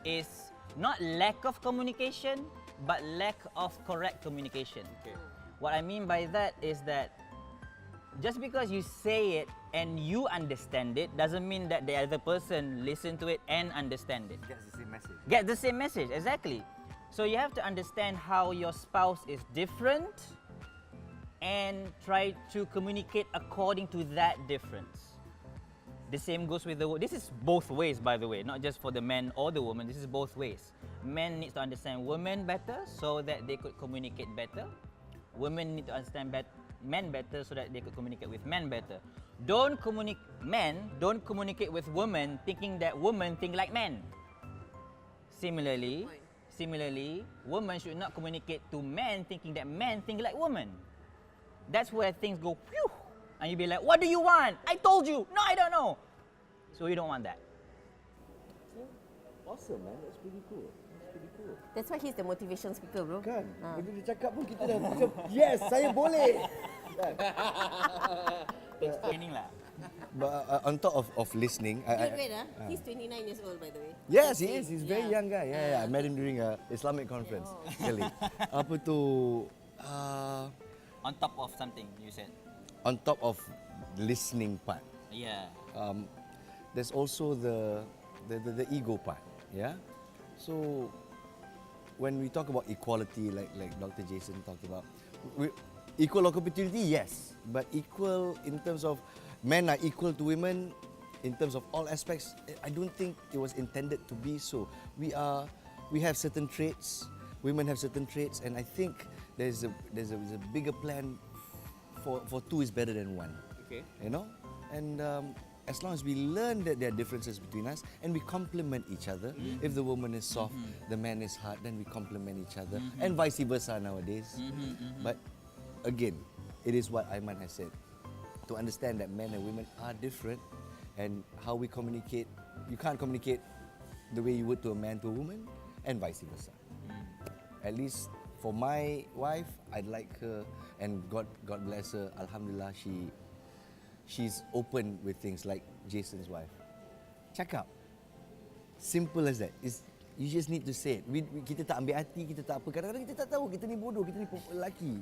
is not lack of communication, but lack of correct communication. Okay. What I mean by that is that just because you say it and you understand it doesn't mean that the other person listen to it and understand it. Gets the same message. Get the same message, exactly. So you have to understand how your spouse is different and try to communicate according to that difference. The same goes with the this is both ways, by the way, not just for the man or the woman. This is both ways. Men need to understand women better so that they could communicate better. Women need to understand men better so that they could communicate with men better. Men don't communicate with women thinking that women think like men. Similarly, women should not communicate to men thinking that men think like women. That's where things go phew, and you be like, what do you want? I told you. No, I don't know. So you don't want that. Awesome, man. That's pretty cool. That's why he's the motivation speaker, bro. Kan? Bila dia cakap pun kita dah macam, yes, saya boleh. Explaining lah. But on top of listening, Wait, he's 29 years old, by the way. yes, he is. He's very young guy. Yeah. I met him during a Islamic conference. Sekali. Apa tu? On top of something you said. On top of listening part, Yeah. there's also the ego part. Yeah. So when we talk about equality, like Dr. Jason talked about, equal opportunity, yes, but equal in terms of men are equal to women in terms of all aspects. I don't think it was intended to be so. We have certain traits, women have certain traits, and I think there's a bigger plan for two is better than one. Okay. You know, and as long as we learn that there are differences between us and we complement each other. If the woman is soft, the man is hard, then we complement each other, and vice versa nowadays. But again, it is what Aiman has said. To understand that men and women are different, and how we communicate, you can't communicate the way you would to a man to a woman, and vice versa. At least for my wife, I'd like her, and God bless her. Alhamdulillah, she's open with things like Jason's wife. Cakap. Simple as that. You just need to say it. Kita tak ambil hati, kita tak apa. Kadang-kadang kita tak tahu, kita ni bodoh, kita ni lelaki.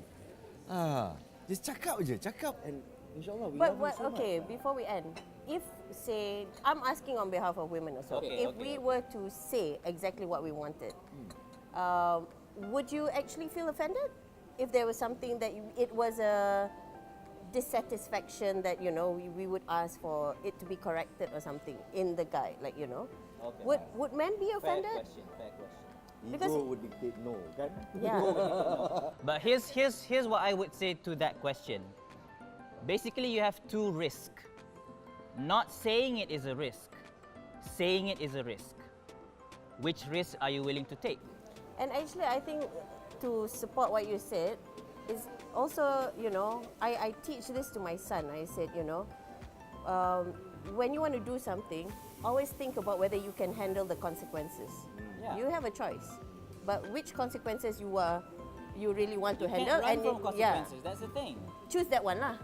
Just cakap je, cakap. And insyaAllah, we love you so Okay, much. before we end, if say, I'm asking on behalf of women also, Okay, if we were to say exactly what we wanted, would you actually feel offended if there was something that it was a dissatisfaction that we would ask for it to be corrected or something in the guy, like Okay. would men be Fair offended? question. Because Ego would dictate no, kan? Yeah. But here's what I would say to that question. Basically, you have two risks. Not saying it is a risk. Saying it is a risk. Which risk are you willing to take? And actually, I think to support what you said is also, I teach this to my son. I said, when you want to do something, always think about whether you can handle the consequences. Yeah. You have a choice, but which consequences you really want to You handle, can't run from yeah, consequences. That's the thing. choose that one lah.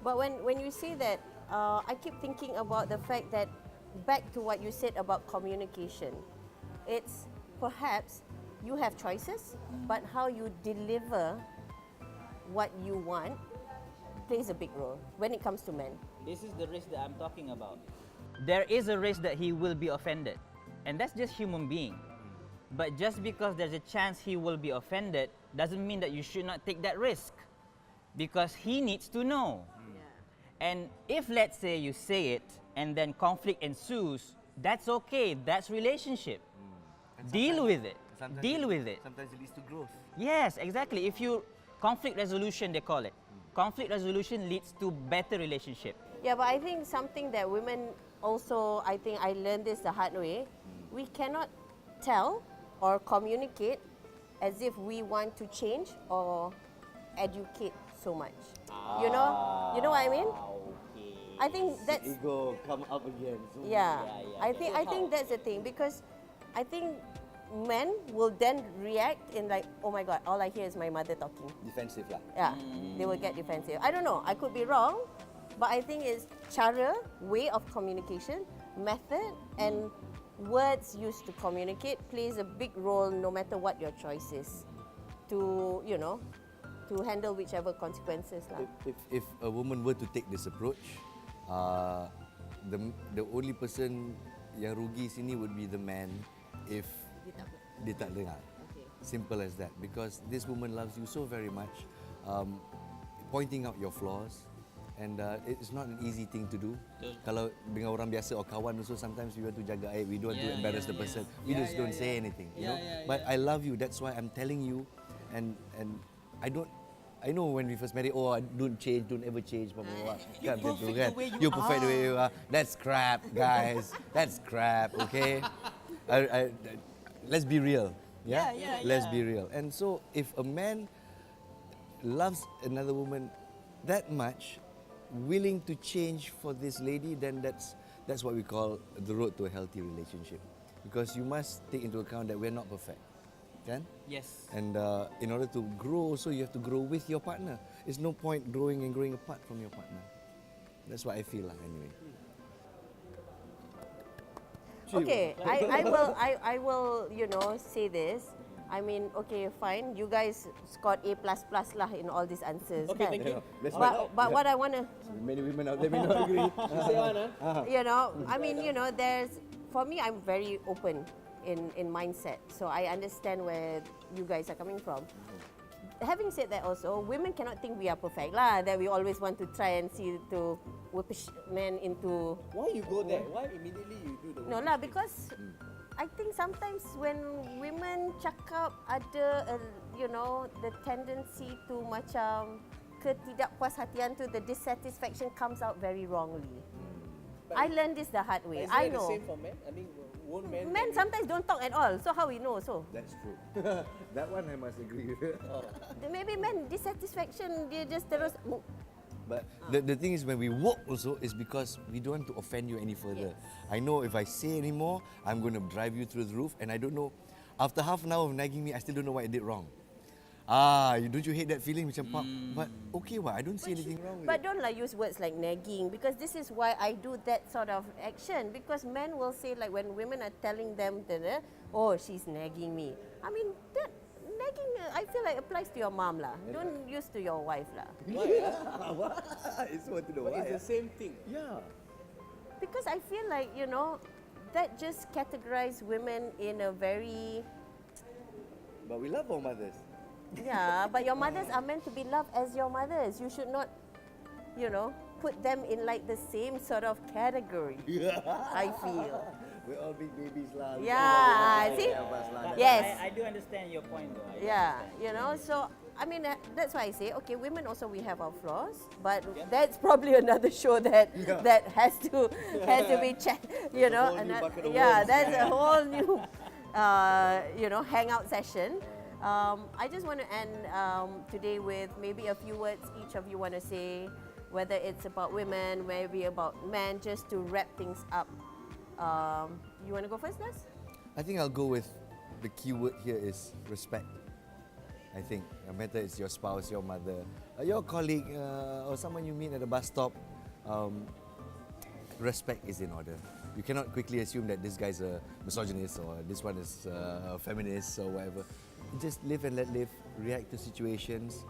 But when you say that, I keep thinking about the fact that back to what you said about communication, it's perhaps you have choices, but how you deliver what you want plays a big role when it comes to men. This is the risk that I'm talking about. There is a risk that he will be offended, and that's just human being. But just because there's a chance he will be offended doesn't mean that you should not take that risk, because he needs to know. And if, let's say, you say it and then conflict ensues, that's okay. That's relationship. Deal with it. Deal with it. Sometimes it leads to growth. Yes, exactly. If you conflict resolution, they call it. Conflict resolution leads to better relationship. Yeah, but I think something that women also, I think I learned this the hard way, we cannot tell or communicate as if we want to change or educate so much. You know what I mean? Okay. I think that's Ego come up again. So yeah. Yeah, I think that's the thing, because I think men will then react in like, oh my god, all I hear is my mother talking. defensive lah. Yeah, they will get defensive. I don't know, I could be wrong, but I think it's cara, way of communication, method, and words used to communicate plays a big role no matter what your choice is to, you know, to handle whichever consequences lah. If a woman were to take this approach, the only person yang rugi sini would be the man if dia tak dengar. Simple as that. Because this woman loves you so very much, pointing out your flaws, and it's not an easy thing to do. Kalau dengan orang biasa or kawan also, sometimes we want to jaga aib, we don't want to embarrass the person. We just don't say anything, you know. But I love you, that's why I'm telling you, and I know when we first married, oh, don't change, don't ever change, blah, blah, blah. Kan macam tu, kan? You're perfect the way you are. That's crap, guys. That's crap, okay? Let's be real. Yeah? Let's be real. And so, if a man loves another woman that much, willing to change for this lady, then that's what we call the road to a healthy relationship. Because you must take into account that we're not perfect. Kan? Yes. And in order to grow, also you have to grow with your partner. It's no point growing and growing apart from your partner. That's what I feel lah, anyway. Okay, I will, you know, say this. I mean, okay, fine. You guys scored A++ lah in all these answers. Okay, kan? thank you. But what I wanna, Many women out there may not agree. You say one, huh? you know, I mean, you know, for me, I'm very open in mindset. So I understand where you guys are coming from. Having said that also, women cannot think we are perfect lah, that we always want to try and see to push men into... Why you go there? Why immediately you do the No lah, because I think sometimes when women cakap ada, you know, the tendency to macam ketidakpuashatian tu, the dissatisfaction comes out very wrongly. I learned this the hard way. Is I it the know. same for men? I mean, won't men... Men sometimes don't talk at all, so how we know so? That's true. That one I must agree with. Maybe men dissatisfaction dia just terus But the thing is, when we walk also, is because we don't want to offend you any further. I know if I say any more, I'm going to drive you through the roof, and I don't know, after half an hour of nagging me, I still don't know what I did wrong. Don't you hate that feeling? Macam, Pak, but okay, I don't see anything wrong with But it. don't like use words like nagging, because this is why I do that sort of action, because men will say like when women are telling them that, oh, she's nagging me. I mean, that nagging, I feel like applies to your mom lah. Don't use to your wife lah. It's what to know. It's the same thing. Yeah. Because I feel like, you know, that just categorizes women in a very... But we love our mothers. Yeah, but your mothers are meant to be loved as your mothers. You should not, you know, put them in like the same sort of category. I feel. We're all big babies lah. Yeah, see? Yes. I do understand your point though. Yeah, you know, so I mean that's why I say, okay, women also we have our flaws, but that's probably another show that has to be checked, you know. whole new bucket of Yeah, worms. that's a whole new you know, hangout session. I just want to end today with maybe a few words each of you want to say, whether it's about women, maybe about men, just to wrap things up. You want to go first, Nas? I think I'll go with the key word here is respect. I think no matter it's your spouse, your mother, your colleague, or someone you meet at a bus stop, respect is in order. You cannot quickly assume that this guy's a misogynist or this one is a feminist or whatever. Just live and let live, react to situations,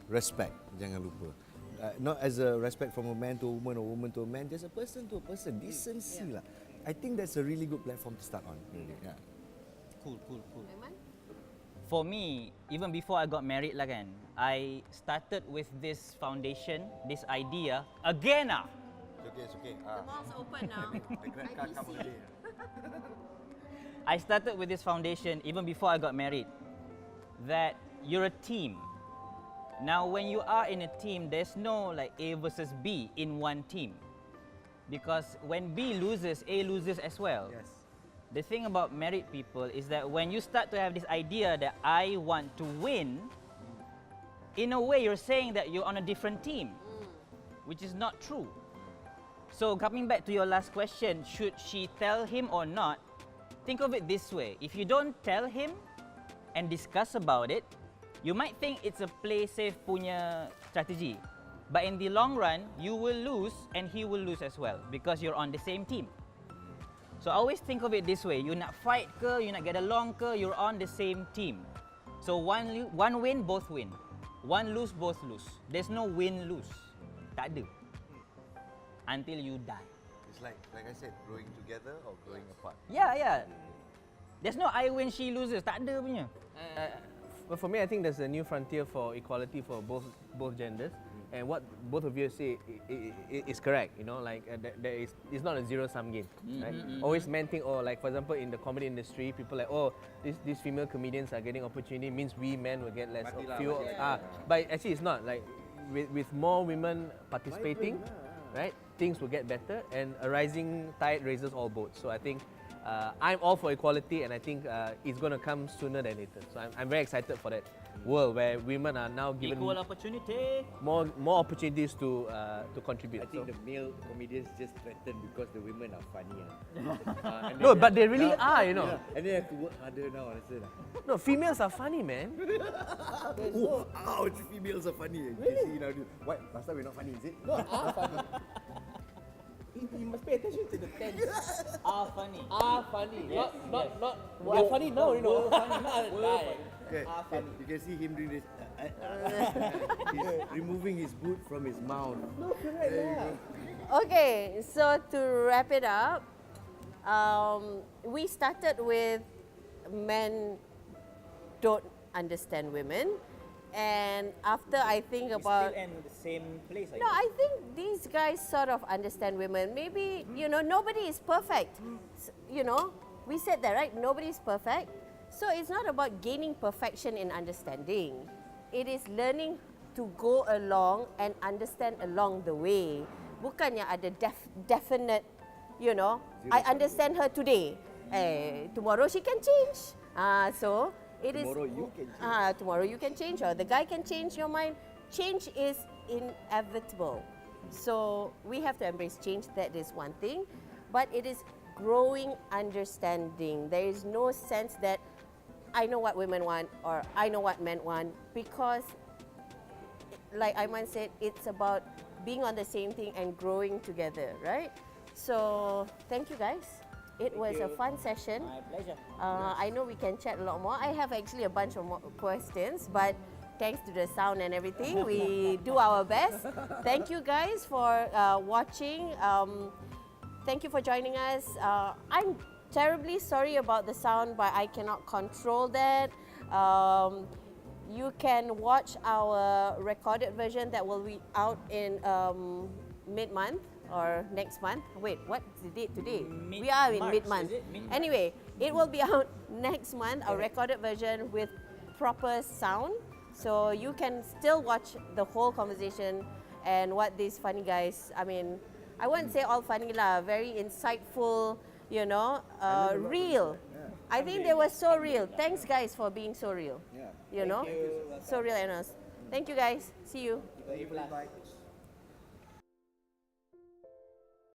respect, jangan lupa. Not as a respect from a man to a woman or woman to a man, just a person to a person, decency lah. I think that's a really good platform to start on. Really. Yeah. Cool. For me, even before I got married lah kan, I started with this foundation, this idea again ah. It's okay. The mall's open now. The credit card come already. I started with this foundation even before I got married, that you're a team. Now, when you are in a team, there's no like A versus B in one team. Because when B loses, A loses as well. Yes. the thing about married people is that when you start to have this idea that I want to win, in a way you're saying that you're on a different team, which is not true. So coming back to your last question, should she tell him or not? Think of it this way. If you don't tell him and discuss about it, you might think it's a play safe punya strategy. But in the long run, you will lose and he will lose as well because you're on the same team. So always think of it this way. You nak fight ke, you nak get along ke, you're on the same team. So one win, both win. One lose, both lose. There's no win-lose. Tak ada. Until you die. It's like I said, growing together or growing apart. Yeah. There's no I win, she loses. Tak ada punya. But for me, I think there's a new frontier for equality for both genders. And what both of you say is correct, you know, like it's not a zero-sum game, right? Always men think, oh, like for example, in the comedy industry, people like, oh, these female comedians are getting opportunity, means we men will get less. But actually it's not, like with more women participating, right, things will get better and a rising tide raises all boats. So I think I'm all for equality and I think it's going to come sooner than later. So I'm very excited for that world where women are now given Equal opportunity. more opportunities to contribute. I think the male comedians just threaten because the women are funnier. No, but they really are, you know. Yeah, and they have to work harder now, understand? No, females are funny, man. Oh, ouch, females are funny. Really? You see now, what? Last time we're not funny, is it? No, are funny. You must pay attention to the tense. Are funny. Are funny. Yes, Not. We are funny now, you know. Funny now. Okay, Are funny. you can see him doing this. He's removing his boot from his mouth. No, correct. Yeah. Okay, so to wrap it up, we started with men don't understand women. And after I think about... Still end the same place, I No, I think these guys sort of understand women. Maybe, you know, nobody is perfect. You know, we said that, right? Nobody is perfect. So it's not about gaining perfection in understanding. It is learning to go along and understand along the way. Bukannya ada definite, you know, I understand her today. Tomorrow she can change. So it is Tomorrow you can change. tomorrow you can change, or the guy can change your mind. Change is inevitable. So we have to embrace change. That is one thing. But it is growing understanding. There is no sense that I know what women want or I know what men want, because like Aiman said, it's about being on the same thing and growing together, right? So thank you guys. It was a fun session. My pleasure. I know we can chat a lot more. I have actually a bunch of more questions, but thanks to the sound and everything, we do our best. Thank you guys for watching. Thank you for joining us. I'm terribly sorry about the sound, but I cannot control that. You can watch our recorded version that will be out in mid-month or next month. Wait, what's the date today? We are in Mid-March, mid-month. is it? Mid-March. Anyway, it will be out next month, our recorded version with proper sound. So you can still watch the whole conversation and what these funny guys, I mean, I wouldn't say all funny lah, very insightful, you know, real. I think they were so real. Thanks guys for being so real. Yeah. You know, so real and honest. Thank you guys. See you. Bye.